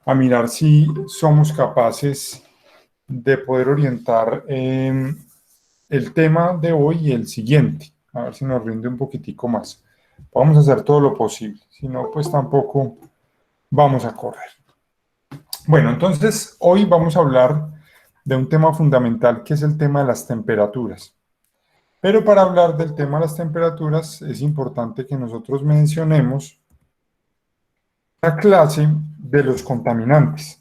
a mirar si somos capaces de poder orientar el tema de hoy y el siguiente. A ver si nos rinde un poquitico más. Vamos a hacer todo lo posible. Si no, pues tampoco vamos a correr. Bueno, entonces hoy vamos a hablar de un tema fundamental que es el tema de las temperaturas. Pero para hablar del tema de las temperaturas es importante que nosotros mencionemos la clase de los contaminantes.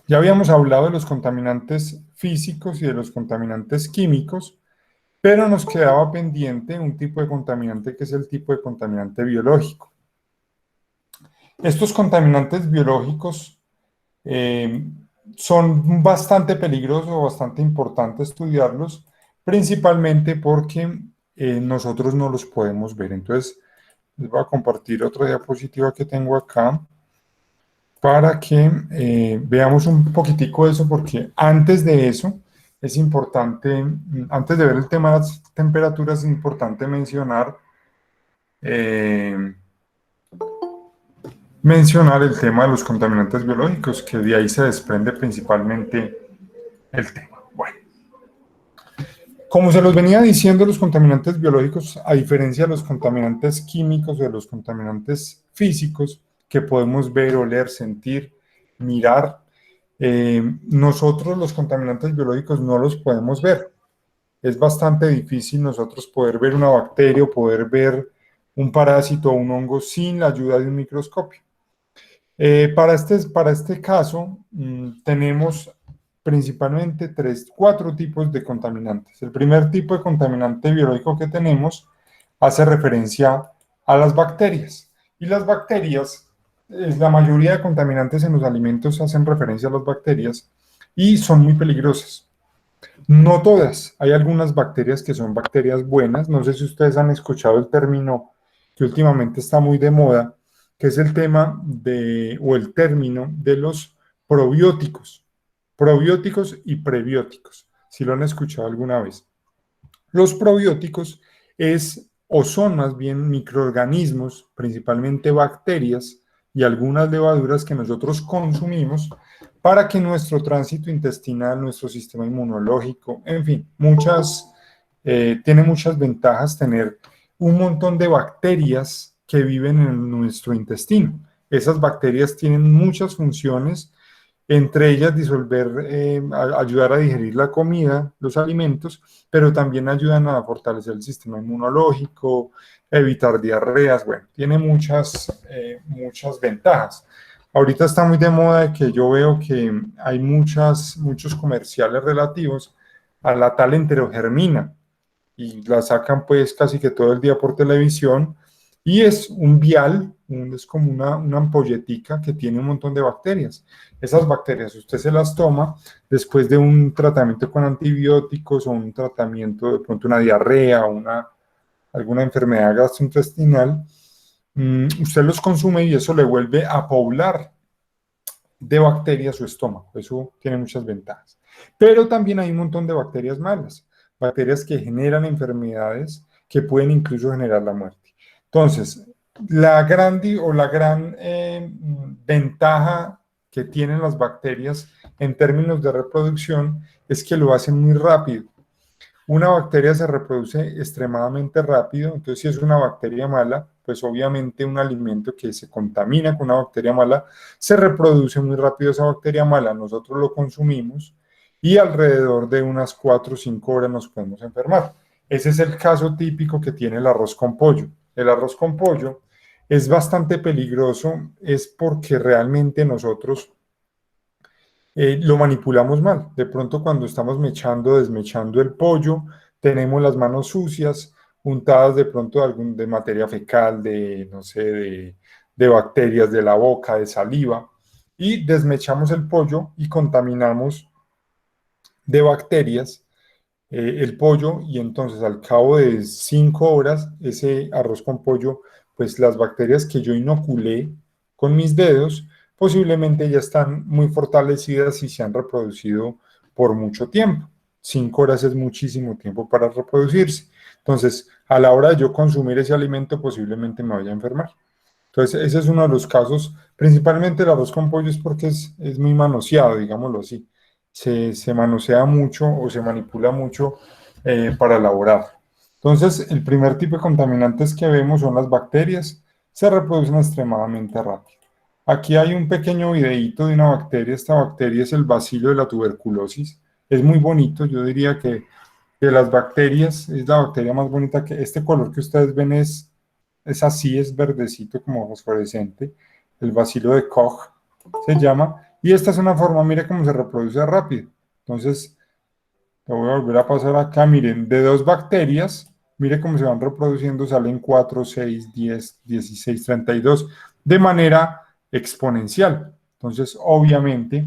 Ya habíamos hablado de los contaminantes físicos y de los contaminantes químicos, pero nos quedaba pendiente un tipo de contaminante que es el tipo de contaminante biológico. Estos contaminantes biológicos son bastante peligrosos, bastante importante estudiarlos, principalmente porque nosotros no los podemos ver. Entonces, les voy a compartir otra diapositiva que tengo acá para que veamos un poquitico de eso, porque antes de eso es importante, antes de ver el tema de las temperaturas, es importante mencionar el tema de los contaminantes biológicos, que de ahí se desprende principalmente el tema. Bueno, como se los venía diciendo, los contaminantes biológicos, a diferencia de los contaminantes químicos o de los contaminantes físicos, que podemos ver, oler, sentir, mirar, nosotros los contaminantes biológicos no los podemos ver. Es bastante difícil nosotros poder ver una bacteria o poder ver un parásito o un hongo sin la ayuda de un microscopio. Para este caso, tenemos principalmente cuatro tipos de contaminantes. El primer tipo de contaminante biológico que tenemos hace referencia a las bacterias. Y las bacterias, la mayoría de contaminantes en los alimentos hacen referencia a las bacterias y son muy peligrosas. No todas, hay algunas bacterias que son bacterias buenas. No sé si ustedes han escuchado el término que últimamente está muy de moda, que es el tema o el término de los probióticos y prebióticos, si lo han escuchado alguna vez. Los probióticos o son más bien microorganismos, principalmente bacterias y algunas levaduras que nosotros consumimos para que nuestro tránsito intestinal, nuestro sistema inmunológico, en fin, tiene muchas ventajas tener un montón de bacterias que viven en nuestro intestino. Esas bacterias tienen muchas funciones, entre ellas ayudar a digerir la comida, los alimentos, pero también ayudan a fortalecer el sistema inmunológico, evitar diarreas, bueno, tiene muchas ventajas. Ahorita está muy de moda de que yo veo que hay muchos comerciales relativos a la tal enterogermina y la sacan pues casi que todo el día por televisión y es un vial, es como una ampolletica que tiene un montón de bacterias. Esas bacterias usted se las toma después de un tratamiento con antibióticos o un tratamiento, de pronto una diarrea o alguna enfermedad gastrointestinal, usted los consume y eso le vuelve a poblar de bacterias su estómago. Eso tiene muchas ventajas. Pero también hay un montón de bacterias malas, bacterias que generan enfermedades que pueden incluso generar la muerte. Entonces, la gran ventaja que tienen las bacterias en términos de reproducción es que lo hacen muy rápido. Una bacteria se reproduce extremadamente rápido, entonces si es una bacteria mala, pues obviamente un alimento que se contamina con una bacteria mala, se reproduce muy rápido esa bacteria mala, nosotros lo consumimos y alrededor de unas 4 o 5 horas nos podemos enfermar. Ese es el caso típico que tiene el arroz con pollo. El arroz con pollo es bastante peligroso, es porque realmente nosotros lo manipulamos mal. De pronto cuando estamos desmechando el pollo, tenemos las manos sucias, untadas de pronto de materia fecal, no sé, de bacterias de la boca, de saliva, y desmechamos el pollo y contaminamos de bacterias el pollo y entonces al cabo de 5 horas ese arroz con pollo, pues las bacterias que yo inoculé con mis dedos posiblemente ya están muy fortalecidas y se han reproducido por mucho tiempo. 5 horas es muchísimo tiempo para reproducirse. Entonces, a la hora de yo consumir ese alimento posiblemente me vaya a enfermar. Entonces, ese es uno de los casos, principalmente el arroz con pollo es porque es muy manoseado, digámoslo así. Se manosea mucho o se manipula mucho para elaborar. Entonces, el primer tipo de contaminantes que vemos son las bacterias, se reproducen extremadamente rápido. Aquí hay un pequeño videíto de una bacteria. Esta bacteria es el bacilo de la tuberculosis. Es muy bonito, yo diría que de las bacterias es la bacteria más bonita. Que este color que ustedes ven es así, es verdecito como fosforescente. El bacilo de Koch se llama. Y esta es una forma, mire cómo se reproduce rápido. Entonces, lo voy a volver a pasar acá. Miren, de dos bacterias, mire cómo se van reproduciendo, salen 4, 6, 10, 16, 32, de manera exponencial. Entonces, obviamente,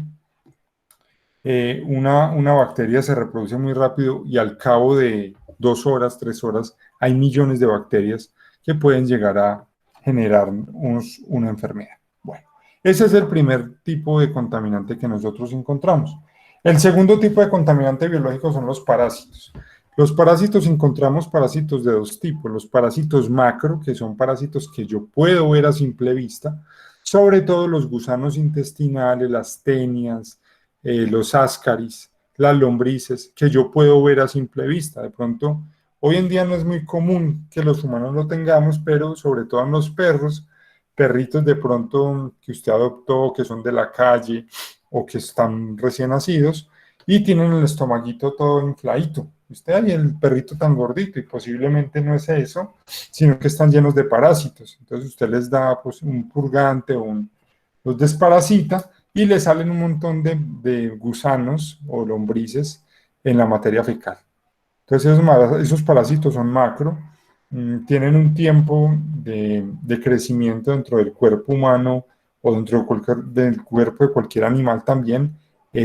una bacteria se reproduce muy rápido y al cabo de 2 horas, 3 horas, hay millones de bacterias que pueden llegar a generar una enfermedad. Bueno, ese es el primer tipo de contaminante que nosotros encontramos. El segundo tipo de contaminante biológico son los parásitos. Los parásitos, encontramos parásitos de dos tipos. Los parásitos macro, que son parásitos que yo puedo ver a simple vista, sobre todo los gusanos intestinales, las tenias, los ascaris, las lombrices, que yo puedo ver a simple vista. De pronto, hoy en día no es muy común que los humanos lo tengamos, pero sobre todo en los perros, perritos de pronto que usted adoptó, que son de la calle o que están recién nacidos y tienen el estomaguito todo infladito. Usted ahí el perrito tan gordito y posiblemente no es eso, sino que están llenos de parásitos. Entonces usted les da pues, un purgante o los desparasita y le salen un montón de gusanos o lombrices en la materia fecal. Entonces esos parásitos son macro, tienen un tiempo de crecimiento dentro del cuerpo humano o dentro del cuerpo de cualquier animal también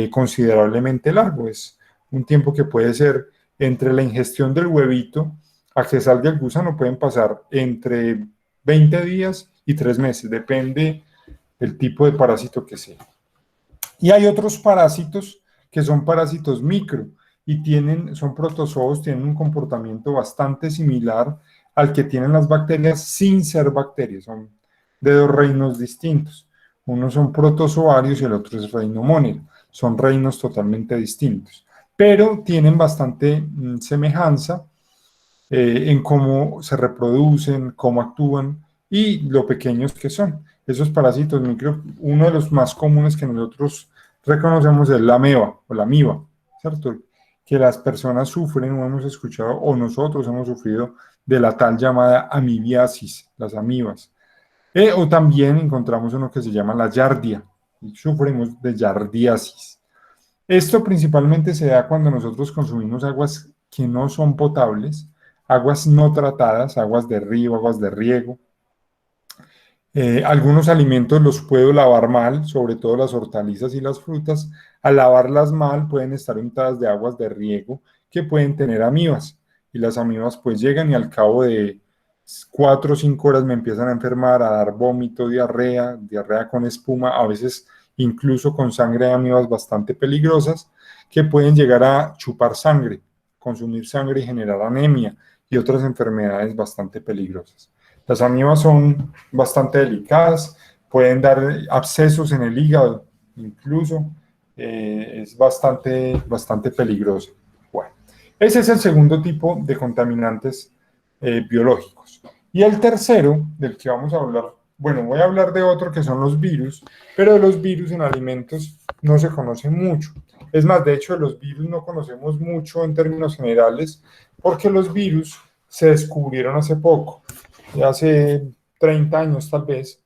considerablemente largo. Es un tiempo que puede ser entre la ingestión del huevito a que salga el gusano, pueden pasar entre 20 días y 3 meses, depende del tipo de parásito que sea. Y hay otros parásitos que son parásitos micro y son protozoos, tienen un comportamiento bastante similar al que tienen las bacterias sin ser bacterias, son de dos reinos distintos. Uno son protozoarios y el otro es reino mónero, son reinos totalmente distintos, pero tienen bastante semejanza en cómo se reproducen, cómo actúan y lo pequeños que son. Esos parásitos micro, uno de los más comunes que nosotros reconocemos es la ameba o la amiba, ¿cierto? Que las personas sufren o hemos escuchado o nosotros hemos sufrido de la tal llamada amibiasis, las amibas. O también encontramos uno que se llama la yardia y sufrimos de yardiasis. Esto principalmente se da cuando nosotros consumimos aguas que no son potables, aguas no tratadas, aguas de río, aguas de riego. Algunos alimentos los puedo lavar mal, sobre todo las hortalizas y las frutas. Al lavarlas mal pueden estar untadas de aguas de riego que pueden tener amibas. Y las amibas pues llegan y al cabo de 4 o 5 horas me empiezan a enfermar, a dar vómito, diarrea, diarrea con espuma, a veces incluso con sangre de amibas bastante peligrosas que pueden llegar a chupar sangre, consumir sangre y generar anemia y otras enfermedades bastante peligrosas. Las amibas son bastante delicadas, pueden dar abscesos en el hígado, incluso es bastante peligroso. Bueno, ese es el segundo tipo de contaminantes biológicos. Y el tercero, del que vamos a hablar, bueno, voy a hablar de otro que son los virus, pero de los virus en alimentos no se conoce mucho. Es más, de hecho, de los virus no conocemos mucho en términos generales, porque los virus se descubrieron hace poco, hace 30 años tal vez,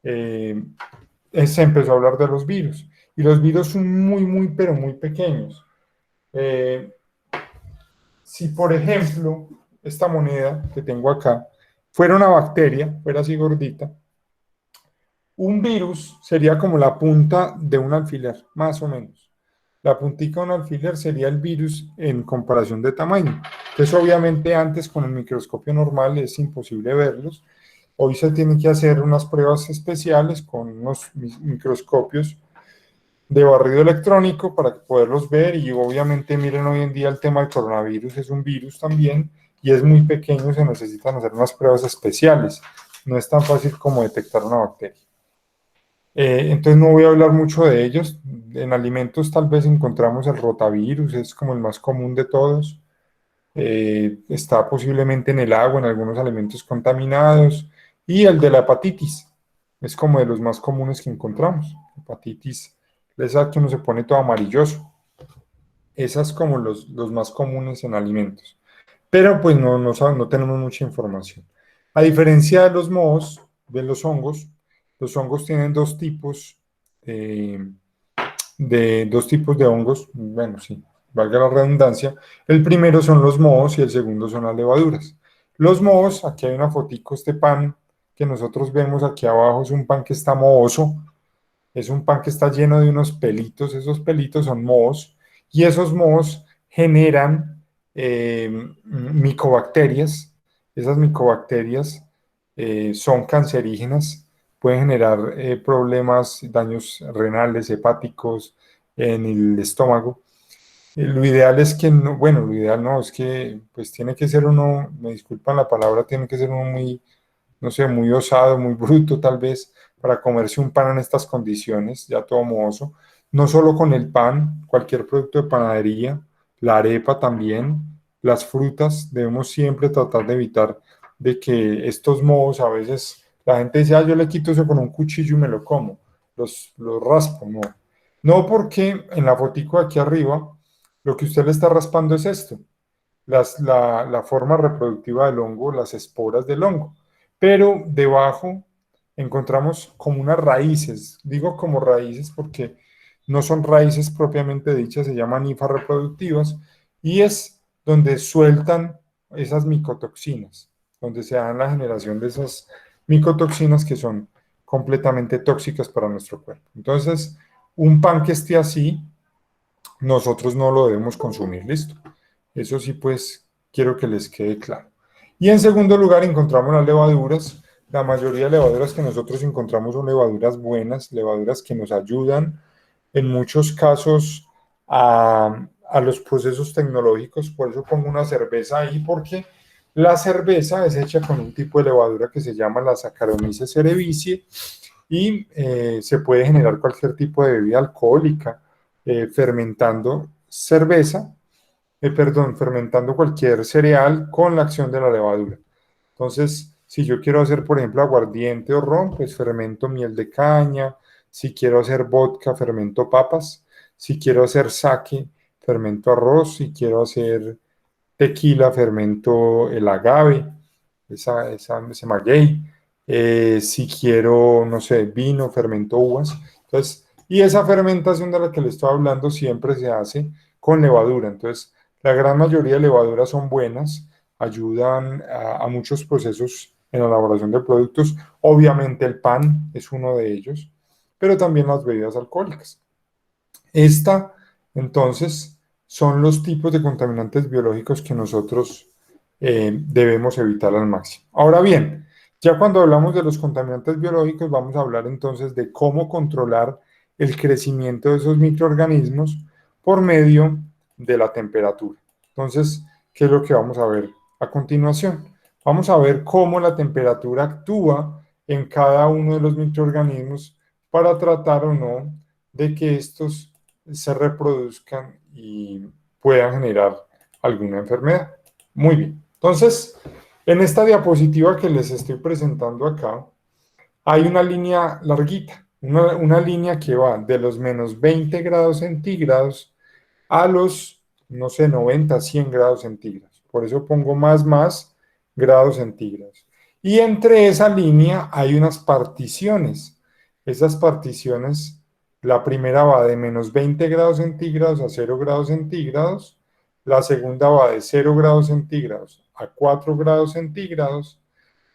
se empezó a hablar de los virus. Y los virus son muy, pero muy pequeños. Si, por ejemplo, esta moneda que tengo acá fuera una bacteria, fuera así gordita, un virus sería como la punta de un alfiler, más o menos. La puntica de un alfiler sería el virus en comparación de tamaño. Entonces, obviamente, antes con el microscopio normal es imposible verlos. Hoy se tienen que hacer unas pruebas especiales con unos microscopios de barrido electrónico para poderlos ver y obviamente miren hoy en día el tema del coronavirus es un virus también y es muy pequeño, se necesitan hacer unas pruebas especiales. no es tan fácil como detectar una bacteria. Entonces no voy a hablar mucho de ellos. En alimentos tal vez encontramos el rotavirus, es como el más común de todos. Está posiblemente en el agua, en algunos alimentos contaminados. Y el de la hepatitis, es como de los más comunes que encontramos. Hepatitis, esa que uno se pone todo amarilloso. Esas como los más comunes en alimentos. Pero pues no tenemos mucha información. A diferencia de los mohos, de los hongos tienen dos tipos de hongos, bueno, sí, valga la redundancia. El primero son los mohos y el segundo son las levaduras. Los mohos, aquí hay una fotico, este pan que nosotros vemos aquí abajo es un pan que está mohoso, es un pan que está lleno de unos pelitos, esos pelitos son mohos, y esos mohos generan micobacterias, esas micobacterias son cancerígenas, pueden generar problemas, daños renales, hepáticos en el estómago. Lo ideal es que no, bueno, lo ideal no, es que pues tiene que ser uno, me disculpan la palabra, tiene que ser uno muy, no sé, muy osado, muy bruto tal vez, para comerse un pan en estas condiciones, ya todo mohoso. No solo con el pan, cualquier producto de panadería, la arepa también, las frutas, debemos siempre tratar de evitar de que estos mohos a veces, la gente dice, ah, yo le quito eso con un cuchillo y me lo como, los raspo, no. No porque en la fotico de aquí arriba, lo que usted le está raspando es esto, la forma reproductiva del hongo, las esporas del hongo. Pero debajo encontramos como unas raíces, digo como raíces porque no son raíces propiamente dichas, se llaman hifas reproductivas, y es donde sueltan esas micotoxinas, donde se da la generación de esas micotoxinas que son completamente tóxicas para nuestro cuerpo. Entonces, un pan que esté así, nosotros no lo debemos consumir, listo. Eso sí, pues quiero que les quede claro. Y en segundo lugar encontramos las levaduras. La mayoría de levaduras que nosotros encontramos son levaduras buenas, levaduras que nos ayudan en muchos casos a los procesos tecnológicos. Por eso pongo una cerveza ahí, porque la cerveza es hecha con un tipo de levadura que se llama la Saccharomyces cerevisiae y se puede generar cualquier tipo de bebida alcohólica fermentando cerveza, fermentando cualquier cereal con la acción de la levadura. Entonces, si yo quiero hacer, por ejemplo, aguardiente o ron, pues fermento miel de caña. Si quiero hacer vodka, fermento papas. Si quiero hacer sake, fermento arroz. Si quiero hacer tequila, fermento el agave, ese maguey. Si quiero, no sé, vino, fermento uvas. Entonces, y esa fermentación de la que le estoy hablando siempre se hace con levadura. Entonces, la gran mayoría de levaduras son buenas, ayudan a muchos procesos en la elaboración de productos. Obviamente el pan es uno de ellos, pero también las bebidas alcohólicas. Esta, entonces, son los tipos de contaminantes biológicos que nosotros debemos evitar al máximo. Ahora bien, ya cuando hablamos de los contaminantes biológicos, vamos a hablar entonces de cómo controlar el crecimiento de esos microorganismos por medio de la temperatura. Entonces, ¿qué es lo que vamos a ver a continuación? Vamos a ver cómo la temperatura actúa en cada uno de los microorganismos para tratar o no de que estos se reproduzcan y puedan generar alguna enfermedad. Muy bien. Entonces, en esta diapositiva que les estoy presentando acá, hay una línea larguita, una línea que va de los menos 20 grados centígrados a los, no sé, 90, 100 grados centígrados. Por eso pongo más grados centígrados. Y entre esa línea hay unas particiones. Esas particiones, la primera va de menos 20 grados centígrados a 0 grados centígrados. La segunda va de 0 grados centígrados a 4 grados centígrados.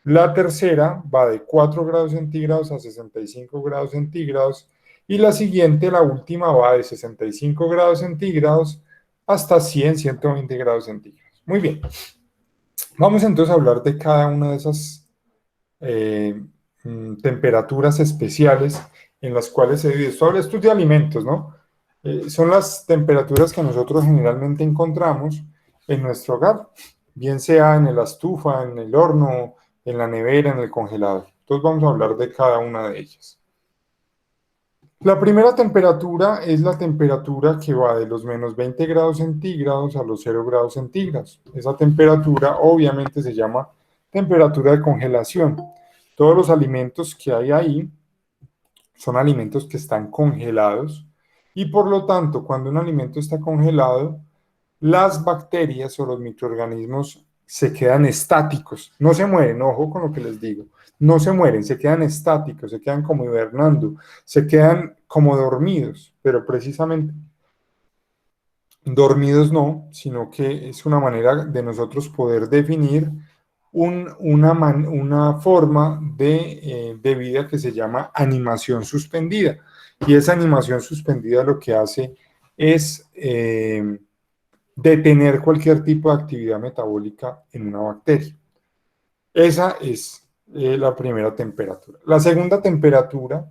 La tercera va de 4 grados centígrados a 65 grados centígrados y la siguiente, la última, va de 65 grados centígrados hasta 100, 120 grados centígrados. Muy bien, vamos entonces a hablar de cada una de esas eh, temperaturas especiales en las cuales se divide. Esto es de alimentos, ¿no? Son las temperaturas que nosotros generalmente encontramos en nuestro hogar, bien sea en la estufa, en el horno, en la nevera, en el congelador. Entonces vamos a hablar de cada una de ellas. La primera temperatura es la temperatura que va de los menos 20 grados centígrados a los 0 grados centígrados. Esa temperatura obviamente se llama temperatura de congelación. Todos los alimentos que hay ahí son alimentos que están congelados y por lo tanto cuando un alimento está congelado, las bacterias o los microorganismos se quedan estáticos, no se mueren, ojo con lo que les digo, no se mueren, se quedan estáticos, se quedan como hibernando, se quedan como dormidos, pero precisamente dormidos no, sino que es una manera de nosotros poder definir una forma de vida que se llama animación suspendida. Y esa animación suspendida lo que hace es detener cualquier tipo de actividad metabólica en una bacteria. Esa es la primera temperatura. La segunda temperatura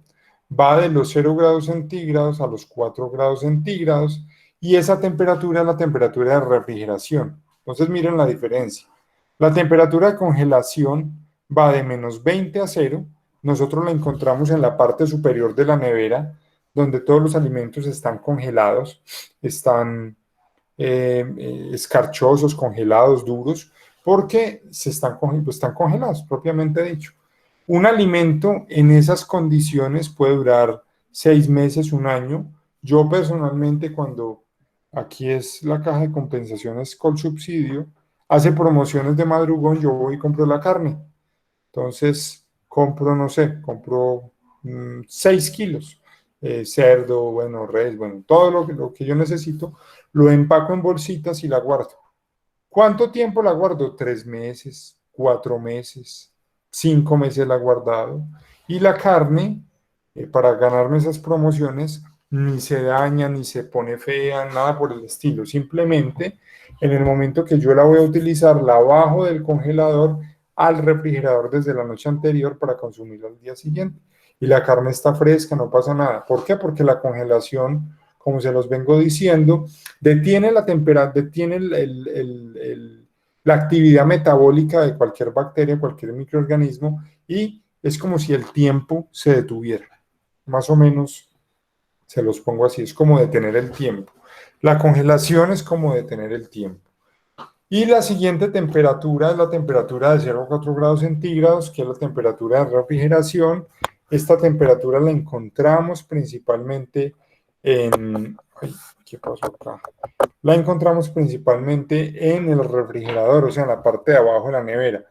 va de los 0 grados centígrados a los 4 grados centígrados y esa temperatura es la temperatura de refrigeración. Entonces miren la diferencia. La temperatura de congelación va de menos 20 a 0. Nosotros la encontramos en la parte superior de la nevera, donde todos los alimentos están congelados, están escarchosos, congelados, duros, porque están congelados, propiamente dicho. Un alimento en esas condiciones puede durar 6 meses, un año. Yo personalmente, cuando aquí es la caja de compensaciones Colsubsidio, hace promociones de madrugón, yo voy y compro la carne. Entonces, compro, no sé, compro 6 kilos. Cerdo, bueno, res, bueno, todo lo que yo necesito, lo empaco en bolsitas y la guardo. ¿Cuánto tiempo la guardo? 3 meses, 4 meses, 5 meses la he guardado. Y la carne, para ganarme esas promociones, ni se daña, ni se pone fea, nada por el estilo. Simplemente, en el momento que yo la voy a utilizar, la bajo del congelador al refrigerador desde la noche anterior para consumirla al día siguiente. Y la carne está fresca, no pasa nada. ¿Por qué? Porque la congelación, como se los vengo diciendo, detiene la temperatura, detiene la actividad metabólica de cualquier bacteria, cualquier microorganismo, y es como si el tiempo se detuviera. Más o menos se los pongo así, es como detener el tiempo. La congelación es como detener el tiempo. Y la siguiente temperatura es la temperatura de 0 a 4 grados centígrados, que es la temperatura de refrigeración. Esta temperatura la encontramos principalmente en... Ay, ¿qué pasó acá? La encontramos principalmente en el refrigerador, o sea, en la parte de abajo de la nevera.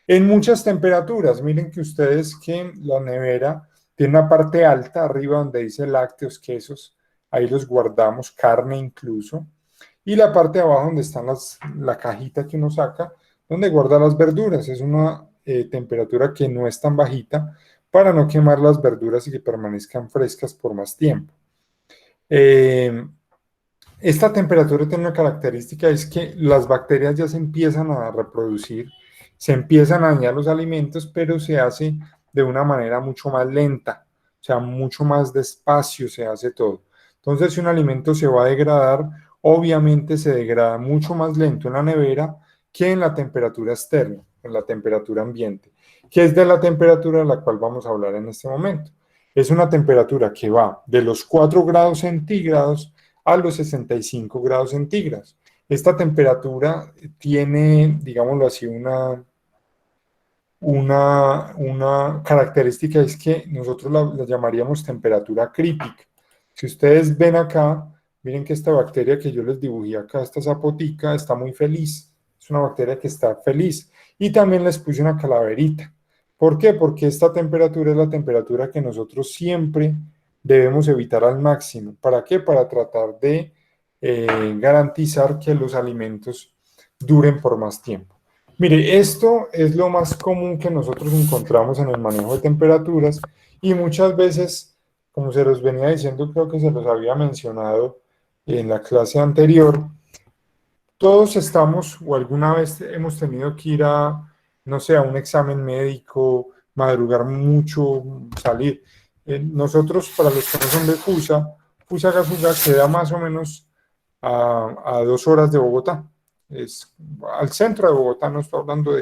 En muchas temperaturas, miren que ustedes que la nevera tiene una parte alta arriba donde dice lácteos, quesos, ahí los guardamos, carne incluso, y la parte de abajo donde están la cajita que uno saca, donde guarda las verduras. Es una temperatura que no es tan bajita para no quemar las verduras y que permanezcan frescas por más tiempo. Esta temperatura tiene una característica, es que las bacterias ya se empiezan a reproducir, se empiezan a dañar los alimentos, pero se hace de una manera mucho más lenta, o sea, mucho más despacio se hace todo. Entonces, si un alimento se va a degradar, obviamente se degrada mucho más lento en la nevera que en la temperatura externa, en la temperatura ambiente, que es de la temperatura de la cual vamos a hablar en este momento. Es una temperatura que va de los 4 grados centígrados a los 65 grados centígrados. Esta temperatura tiene, digámoslo así, una característica, es que nosotros la llamaríamos temperatura crítica. Si ustedes ven acá, miren que esta bacteria que yo les dibujé acá, esta zapotica, está muy feliz. Es una bacteria que está feliz. Y también les puse una calaverita. ¿Por qué? Porque esta temperatura es la temperatura que nosotros siempre debemos evitar al máximo. ¿Para qué? Para tratar de garantizar que los alimentos duren por más tiempo. Mire, esto es lo más común que nosotros encontramos en el manejo de temperaturas y muchas veces, como se los venía diciendo, creo que se los había mencionado en la clase anterior, todos estamos o alguna vez hemos tenido que ir a, no sé, a un examen médico, madrugar mucho, salir. Nosotros, para los que no son de Fusagasugá queda más o menos a 2 horas de Bogotá. Es al centro de Bogotá, no estoy hablando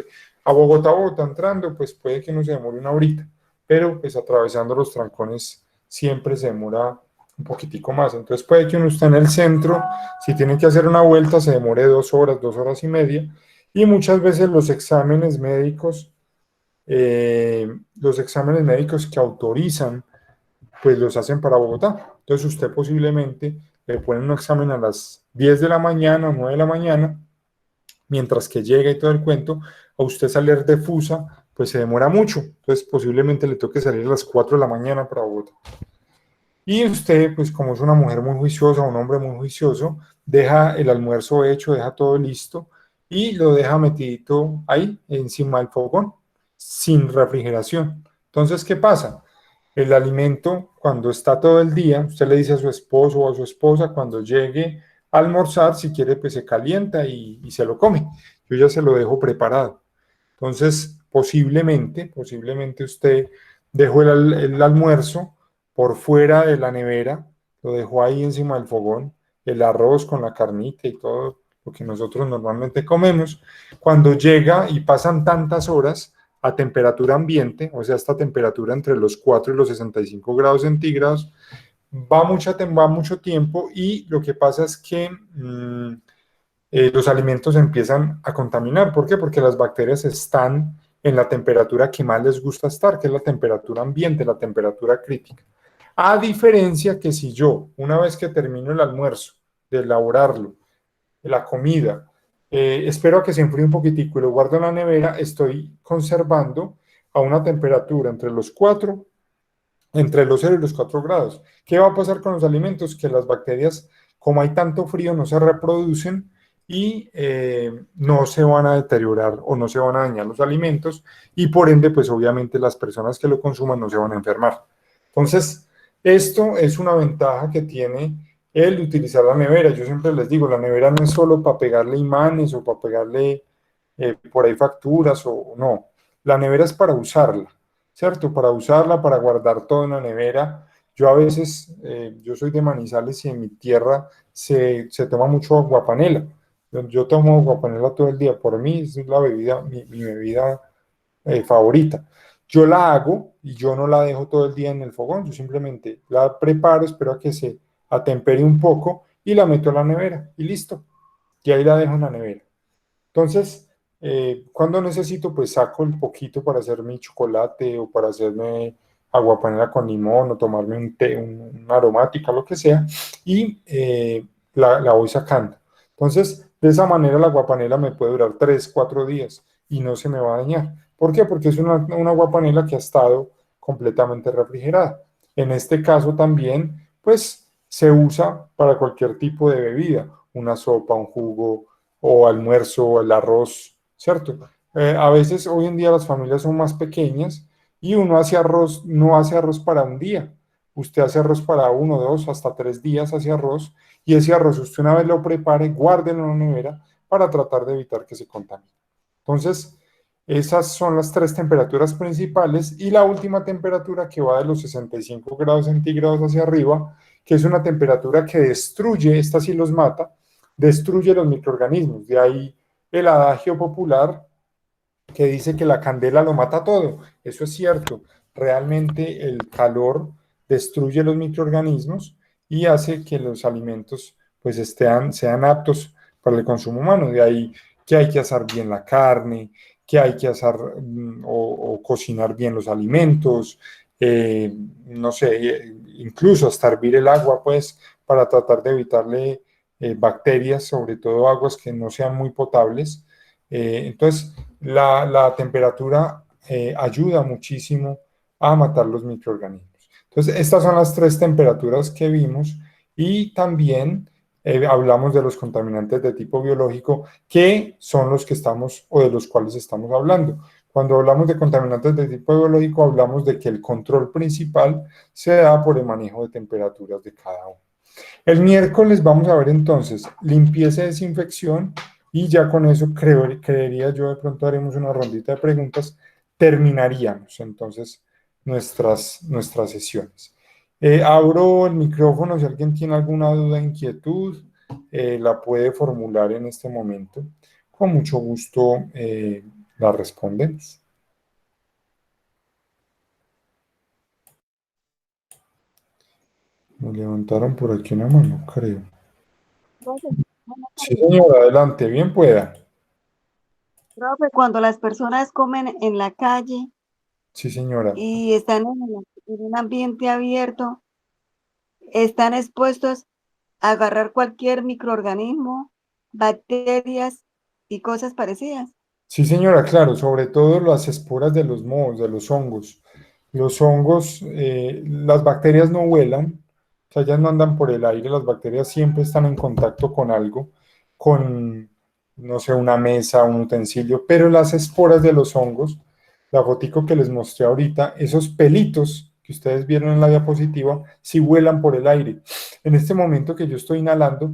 Bogotá entrando, pues puede que no se demore una horita, pero pues atravesando los trancones siempre se demora un poquitico más. Entonces puede que uno esté en el centro, si tiene que hacer una vuelta se demore 2 horas, 2 horas y media, y muchas veces los exámenes médicos que autorizan, pues los hacen para Bogotá. Entonces usted posiblemente le ponen un examen a las 10 de la mañana o 9 de la mañana, mientras que llega y todo el cuento, a usted salir de Fusa, pues se demora mucho. Entonces posiblemente le toque salir a las 4 de la mañana para Bogotá. Y usted, pues como es una mujer muy juiciosa, un hombre muy juicioso, deja el almuerzo hecho, deja todo listo y lo deja metidito ahí, encima del fogón, sin refrigeración. Entonces, ¿qué pasa? El alimento, cuando está todo el día, usted le dice a su esposo o a su esposa, cuando llegue a almorzar, si quiere, pues se calienta y se lo come. Yo ya se lo dejo preparado. Entonces, posiblemente usted dejó el almuerzo por fuera de la nevera, lo dejó ahí encima del fogón, el arroz con la carnita y todo lo que nosotros normalmente comemos. Cuando llega y pasan tantas horas a temperatura ambiente, o sea, esta temperatura entre los 4 y los 65 grados centígrados, va mucho tiempo y lo que pasa es que los alimentos empiezan a contaminar. ¿Por qué? Porque las bacterias están en la temperatura que más les gusta estar, que es la temperatura ambiente, la temperatura crítica. A diferencia que si yo, una vez que termino el almuerzo, de elaborarlo, de la comida, espero a que se enfríe un poquitico y lo guardo en la nevera, estoy conservando a una temperatura entre los 0 y los 4 grados. ¿Qué va a pasar con los alimentos? Que las bacterias, como hay tanto frío, no se reproducen y no se van a deteriorar o no se van a dañar los alimentos y por ende, pues obviamente las personas que lo consuman no se van a enfermar. Entonces, esto es una ventaja que tiene el utilizar la nevera. Yo siempre les digo, la nevera no es solo para pegarle imanes o para pegarle por ahí facturas o no. La nevera es para usarla, ¿cierto? Para usarla, para guardar todo en la nevera. Yo a veces, yo soy de Manizales y en mi tierra se toma mucho aguapanela. Yo tomo aguapanela todo el día. Por mí es la bebida, mi bebida favorita. Yo la hago y yo no la dejo todo el día en el fogón. Yo simplemente la preparo, espero a que se atempere un poco y la meto en la nevera y listo. Y ahí la dejo en la nevera. Entonces, cuando necesito, pues saco el poquito para hacer mi chocolate o para hacerme aguapanela con limón o tomarme un té, una aromática, lo que sea, y la voy sacando. Entonces, de esa manera la aguapanela me puede durar 3, 4 días y no se me va a dañar. ¿Por qué? Porque es una aguapanela que ha estado completamente refrigerada. En este caso también, pues se usa para cualquier tipo de bebida, una sopa, un jugo, o almuerzo, el arroz, ¿cierto? A veces hoy en día las familias son más pequeñas y uno hace arroz, no hace arroz para un día. Usted hace arroz para 1, 2, hasta 3 días hace arroz y ese arroz usted una vez lo prepare, guárdelo en la nevera para tratar de evitar que se contamine. Entonces, esas son las 3 temperaturas principales y la última temperatura que va de los 65 grados centígrados hacia arriba, que es una temperatura que destruye, esta sí los mata, destruye los microorganismos. De ahí el adagio popular que dice que la candela lo mata todo. Eso es cierto. Realmente el calor destruye los microorganismos y hace que los alimentos pues sean aptos para el consumo humano. De ahí que hay que asar bien la carne, que hay que asar o cocinar bien los alimentos, no sé, incluso hasta hervir el agua, pues, para tratar de evitarle bacterias, sobre todo aguas que no sean muy potables. Entonces, la temperatura ayuda muchísimo a matar los microorganismos. Entonces, estas son las 3 temperaturas que vimos y también hablamos de los contaminantes de tipo biológico, que son los que estamos o de los cuales estamos hablando. Cuando hablamos de contaminantes de tipo biológico, hablamos de que el control principal se da por el manejo de temperaturas de cada uno. El miércoles vamos a ver entonces limpieza y desinfección y ya con eso creería yo de pronto haremos una rondita de preguntas, terminaríamos entonces nuestras sesiones. Abro el micrófono si alguien tiene alguna duda, inquietud, la puede formular en este momento. Con mucho gusto la respondemos. Me levantaron por aquí una mano, creo. Sí, señora, adelante, bien pueda. Profe, cuando las personas comen en la calle Sí, señora. y están en un ambiente abierto, están expuestos a agarrar cualquier microorganismo, bacterias y cosas parecidas. Sí, señora, claro, sobre todo las esporas de los mohos, de los hongos. Los hongos, las bacterias no vuelan, o sea, ellas no andan por el aire, las bacterias siempre están en contacto con algo, con, no sé, una mesa, un utensilio, pero las esporas de los hongos, la fotico que les mostré ahorita, esos pelitos que ustedes vieron en la diapositiva, sí vuelan por el aire. En este momento que yo estoy inhalando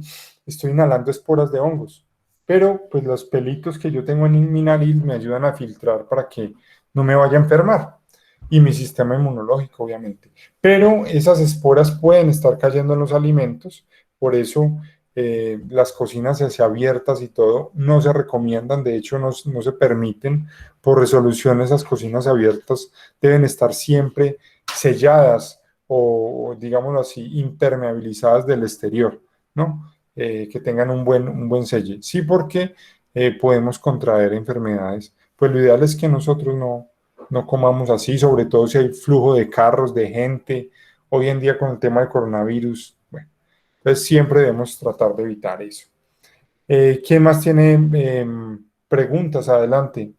esporas de hongos, pero pues los pelitos que yo tengo en mi nariz me ayudan a filtrar para que no me vaya a enfermar y mi sistema inmunológico, obviamente. Pero esas esporas pueden estar cayendo en los alimentos, por eso las cocinas hacia abiertas y todo no se recomiendan, de hecho no se permiten por resolución, esas cocinas abiertas deben estar siempre selladas o digámoslo así, impermeabilizadas del exterior, ¿no? Que tengan un buen sello. Sí, porque podemos contraer enfermedades. Pues lo ideal es que nosotros no comamos así, sobre todo si hay flujo de carros, de gente. Hoy en día con el tema del coronavirus, bueno, entonces siempre debemos tratar de evitar eso. ¿Quién más tiene preguntas? Adelante.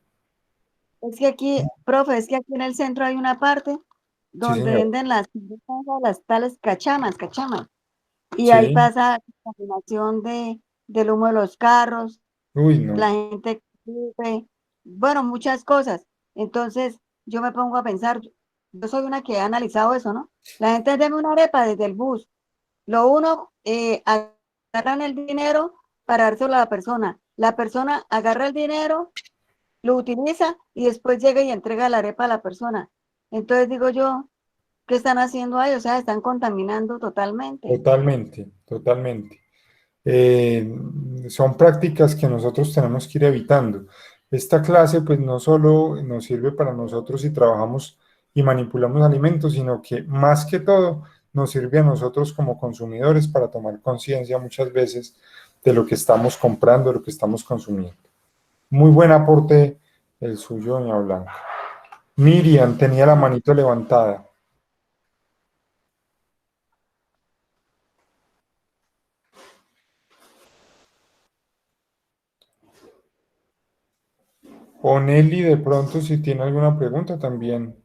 Es que aquí, profe, es que aquí en el centro hay una parte Sí, donde señor. venden las tales cachamas, y ahí Sí. pasa contaminación del humo de los carros, Uy, no. la gente, bueno, muchas cosas. Entonces, yo me pongo a pensar, yo soy una que ha analizado eso, ¿no? La gente deme una arepa desde el bus. Lo uno, agarran el dinero para dárselo a la persona agarra el dinero, lo utiliza y después llega y entrega la arepa a la persona. Entonces digo yo, ¿qué están haciendo ahí? O sea, están contaminando totalmente. Totalmente, totalmente. Eh, Son prácticas que nosotros tenemos que ir evitando. Esta clase pues no solo nos sirve para nosotros si trabajamos y manipulamos alimentos, sino que más que todo nos sirve a nosotros como consumidores para tomar conciencia muchas veces de lo que estamos comprando, de lo que estamos consumiendo. Muy buen aporte el suyo, doña Blanca. Miriam tenía la manito levantada. O Nelly, de pronto, si tiene alguna pregunta, también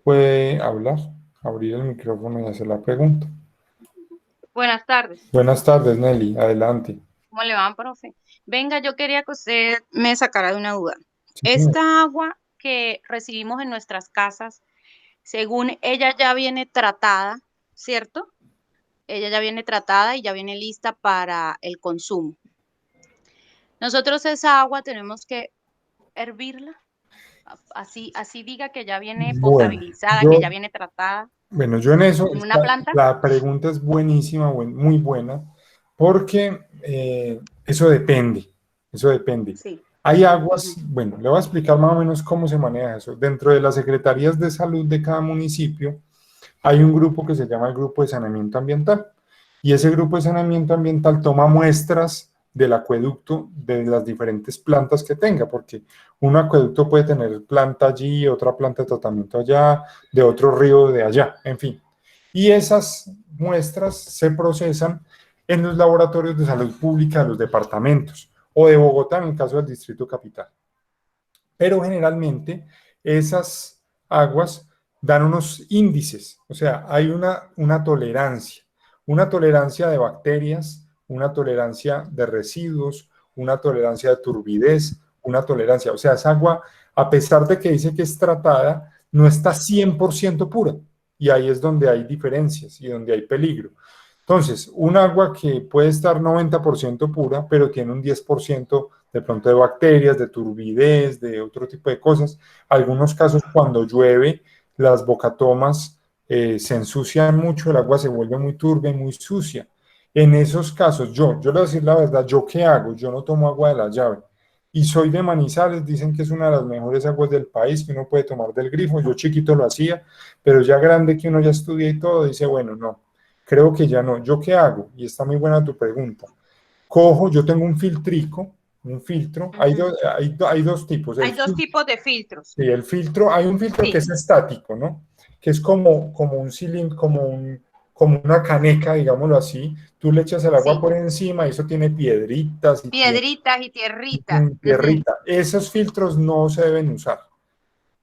puede hablar, abrir el micrófono y hacer la pregunta. Buenas tardes. Buenas tardes, Nelly. Adelante. ¿Cómo le va, profe? Venga, yo quería que usted me sacara de una duda. Sí, señor. Esta agua que recibimos en nuestras casas, según ella ya viene tratada, ¿cierto? Ella ya viene tratada y ya viene lista para el consumo. Nosotros esa agua tenemos que hervirla, así diga que ya viene Bueno, potabilizada, que ya viene tratada yo en eso, en una planta. la pregunta es buenísima, muy buena, porque eso depende. Sí. Hay aguas, Ujú. bueno, le voy a explicar más o menos cómo se maneja eso. Dentro de las secretarías de salud de cada municipio, hay un grupo que se llama el Grupo de Saneamiento Ambiental. Y ese grupo de saneamiento ambiental toma muestras del acueducto de las diferentes plantas que tenga, porque un acueducto puede tener planta allí, otra planta de tratamiento allá, de otro río de allá, en fin. Y esas muestras se procesan en los laboratorios de salud pública de los departamentos o de Bogotá en el caso del Distrito Capital. Pero generalmente esas aguas dan unos índices, o sea, hay una tolerancia de bacterias, una tolerancia de residuos, una tolerancia de turbidez, una tolerancia, o sea, esa agua, a pesar de que dice que es tratada, no está 100% pura. Y ahí es donde hay diferencias y donde hay peligro. Entonces, un agua que puede estar 90% pura, pero tiene un 10% de pronto de bacterias, de turbidez, de otro tipo de cosas. Algunos casos cuando llueve, las bocatomas se ensucian mucho, el agua se vuelve muy turbia y muy sucia. En esos casos, yo le voy a decir la verdad, ¿yo qué hago? Yo no tomo agua de la llave. y soy de Manizales, dicen que es una de las mejores aguas del país, que uno puede tomar del grifo. Yo chiquito lo hacía, pero ya grande que uno ya estudia y todo, dice, bueno, no, creo que ya no. ¿Yo qué hago? Y está muy buena tu pregunta. Cojo, yo tengo un filtrico, un filtro, hay dos tipos. Hay dos tipos de filtros. Sí, el filtro, hay un filtro que es estático, ¿no? Que es como un cilindro, como una caneca, digámoslo así. Tú le echas el agua por encima y eso tiene piedritas. Piedritas y tierrita. Tierrita. Esos filtros no se deben usar.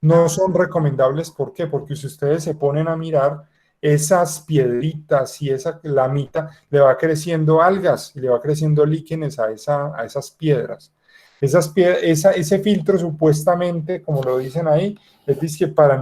No son recomendables. ¿Por qué? Porque si ustedes se ponen a mirar, esas piedritas y esa lamita le va creciendo algas y le va creciendo líquenes a esas piedras. Ese filtro supuestamente, como lo dicen ahí, es que para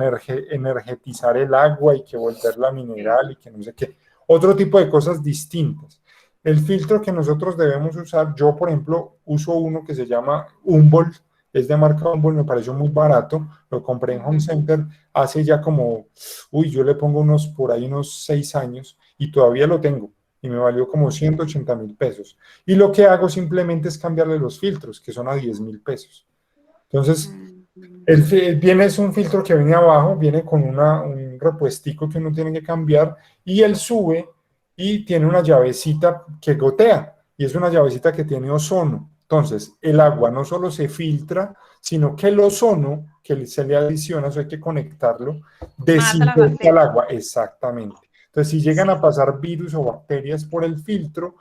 energetizar el agua y que volverla mineral y que no sé qué. Otro tipo de cosas distintas. El filtro que nosotros debemos usar, yo por ejemplo uso uno que se llama Humboldt, es de marca Humboldt, me pareció muy barato, lo compré en Home Center hace ya como, yo le pongo por ahí unos 6 años y todavía lo tengo y me valió como 180,000 pesos. Y lo que hago simplemente es cambiarle los filtros, que son a 10,000 pesos. Entonces, es un filtro que viene abajo, viene con un repuestico que uno tiene que cambiar y él sube y tiene una llavecita que gotea y es una llavecita que tiene ozono. Entonces, el agua no solo se filtra, sino que el ozono que se le adiciona, eso hay que conectarlo, desinfecta el agua. Exactamente. Entonces, si llegan a pasar virus o bacterias por el filtro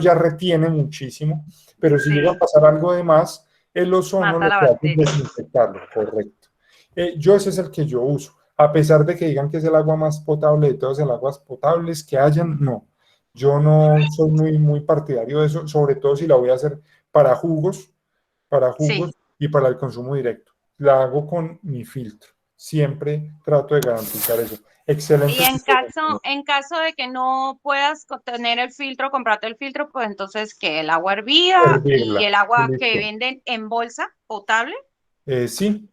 ya retiene muchísimo, pero si llega a pasar algo de más, el ozono lo que hace es desinfectarlo, correcto. Ese es el que yo uso. A pesar de que digan que es el agua más potable de todas las aguas potables que hayan, no. Yo no soy muy partidario de eso, sobre todo si la voy a hacer para jugos y para el consumo directo. La hago con mi filtro. Siempre trato de garantizar eso. Excelente. Y en caso de que no puedas tener el filtro, comprarte el filtro, pues entonces que el agua hervida y el agua que venden en bolsa potable. Sí,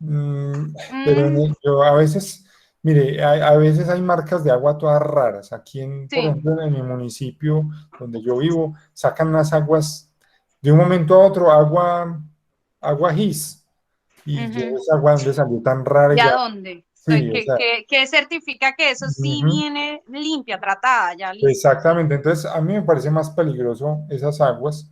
pero yo a veces, mire, a veces hay marcas de agua todas raras. Aquí, por ejemplo, en mi municipio donde yo vivo, sacan unas aguas de un momento a otro, agua Gis. Y yo esa agua donde salió tan rara. ¿Ya dónde? Sí, ¿qué certifica que eso sí viene limpia, tratada, ya lista? Exactamente, entonces a mí me parece más peligroso esas aguas.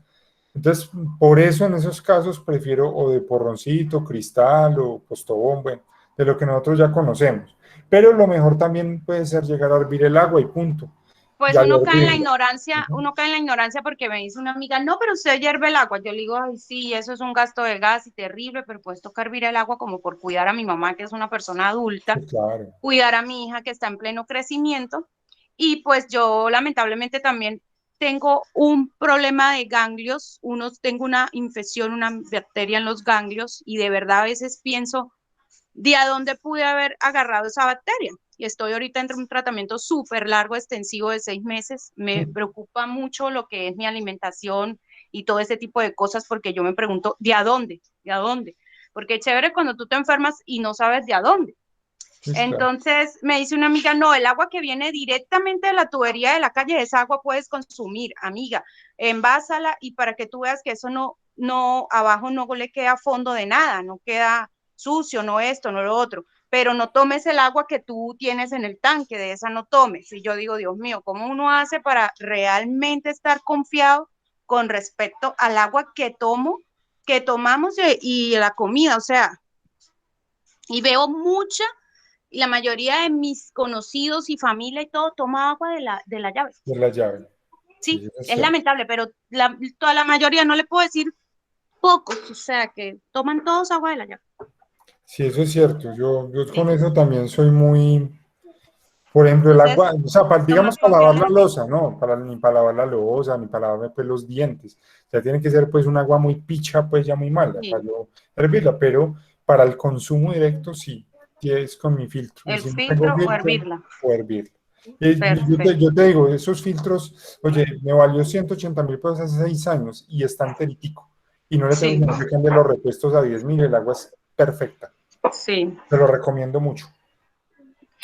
Entonces, por eso en esos casos prefiero o de porroncito, cristal o postobón, bueno, de lo que nosotros ya conocemos. Pero lo mejor también puede ser llegar a hervir el agua y punto. Pues uno cae en la ignorancia porque me dice una amiga, no, pero usted hierve el agua. Yo le digo, ay, sí, eso es un gasto de gas y terrible, pero pues toca hervir el agua como por cuidar a mi mamá, que es una persona adulta, sí, claro. Cuidar a mi hija que está en pleno crecimiento. Y pues yo lamentablemente también tengo un problema de ganglios, tengo una infección, una bacteria en los ganglios y de verdad a veces pienso, ¿de a dónde pude haber agarrado esa bacteria? Y estoy ahorita entre un tratamiento súper largo, extensivo de 6 meses. Me preocupa mucho lo que es mi alimentación y todo ese tipo de cosas porque yo me pregunto, ¿de a dónde? ¿De a dónde? Porque es chévere cuando tú te enfermas y no sabes de a dónde. Entonces me dice una amiga, no, el agua que viene directamente de la tubería de la calle, esa agua puedes consumir, amiga, envásala y para que tú veas que eso no, abajo no le queda fondo de nada, no queda sucio, no esto, no lo otro, pero no tomes el agua que tú tienes en el tanque, de esa no tomes. Y yo digo, Dios mío, ¿cómo uno hace para realmente estar confiado con respecto al agua que tomamos y la comida? O sea, y veo y la mayoría de mis conocidos y familia y todo toma agua de la llave. De la llave. Sí, es lamentable, pero toda la mayoría, no le puedo decir pocos, o sea, que toman todos agua de la llave. Sí, eso es cierto. Yo con eso también soy muy, por ejemplo, el agua, o sea, digamos para lavar la loza, no, ni para lavar la loza, ni para lavar pues los dientes. O sea, tiene que ser pues un agua muy picha, pues ya muy mala, para yo hervirla, pero para el consumo directo sí, es con mi filtro. El filtro o hervirla. O hervirla. Yo te digo, esos filtros, oye, me valió 180,000 pesos hace 6 años y está enteritico. Y no le tengo que cambiar los repuestos a 10,000, el agua es perfecta. Sí. Te lo recomiendo mucho.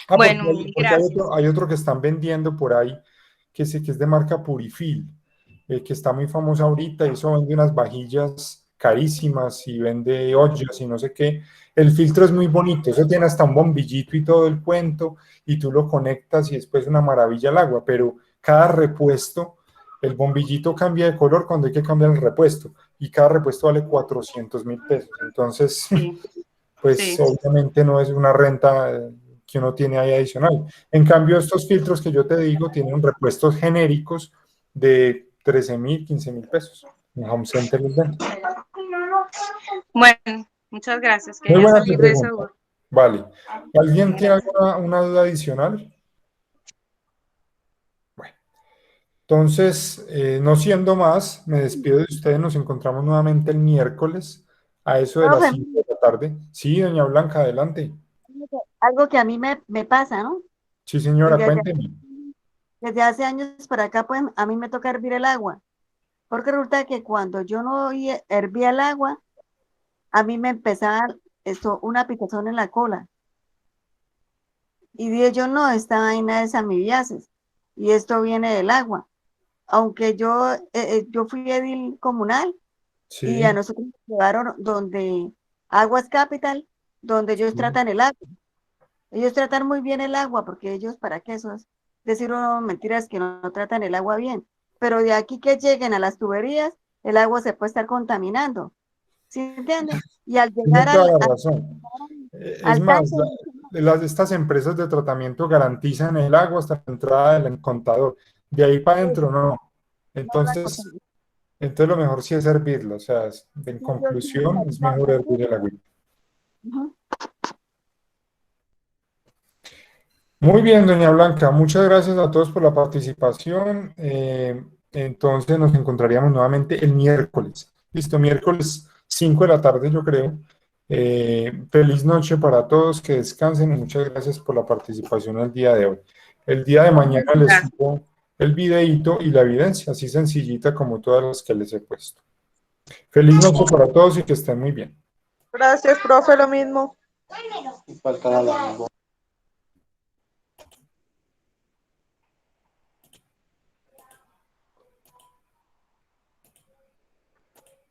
Bueno, porque hay otro que están vendiendo por ahí, que es de marca Purifil, que está muy famosa ahorita, y eso vende unas vajillas carísimas y vende ollas y no sé qué. El filtro es muy bonito, eso tiene hasta un bombillito y todo el cuento, y tú lo conectas y después una maravilla el agua, pero cada repuesto, el bombillito cambia de color cuando hay que cambiar el repuesto, y cada repuesto vale 400.000 pesos. Entonces, Sí, pues sí. obviamente no es una renta que uno tiene ahí adicional. En cambio, estos filtros que yo te digo tienen repuestos genéricos de 13.000, 15.000 pesos. En Home Center los venden. Bueno, muchas gracias. Muy Quería buena tu salir de esa pregunta. duda. Vale. ¿Alguien tiene Gracias. alguna una duda adicional? Bueno, entonces, no siendo más, me despido de ustedes. Nos encontramos nuevamente el miércoles a eso de las Profe, 5 de la tarde. Sí, doña Blanca, adelante. algo que a mí me pasa, ¿no? Sí, Y señora, cuénteme. desde hace años para acá, pues a mí me toca hervir el agua. Porque resulta que cuando yo no hervía el agua, a mí me empezaba una picazón en la cola. Y dije yo, no, esta vaina es amibiasis. Y esto viene del agua. Aunque yo fui edil comunal y a Sí, nosotros nos llevaron donde Aguas Capital, donde ellos sí. tratan el agua. Ellos tratan muy bien el agua, porque ellos, ¿para qué eso es? Decir mentiras que no tratan el agua bien. Pero de aquí que lleguen a las tuberías, el agua se puede estar contaminando. ¿Sí entiende? Y al Tiene llegar toda la razón. Es al más, tanque, estas empresas de tratamiento garantizan el agua hasta la entrada del contador. De ahí para pues, adentro no. no la cosa. Entonces lo mejor sí es hervirlo. O sea, en Yo sí me conclusión, es imagino, mejor hervir el agua. ujú. Muy bien, doña Blanca. Muchas gracias a todos por la participación. Entonces nos encontraríamos nuevamente el miércoles. Listo, miércoles 5 de la tarde, yo creo. Feliz noche para todos, que descansen y muchas gracias por la participación el día de hoy. El día de mañana les Gracias. subo el videíto y la evidencia, así sencillita como todas las que les he puesto. Feliz noche para todos y que estén muy bien. Gracias, profe, lo mismo. Falta la lengua.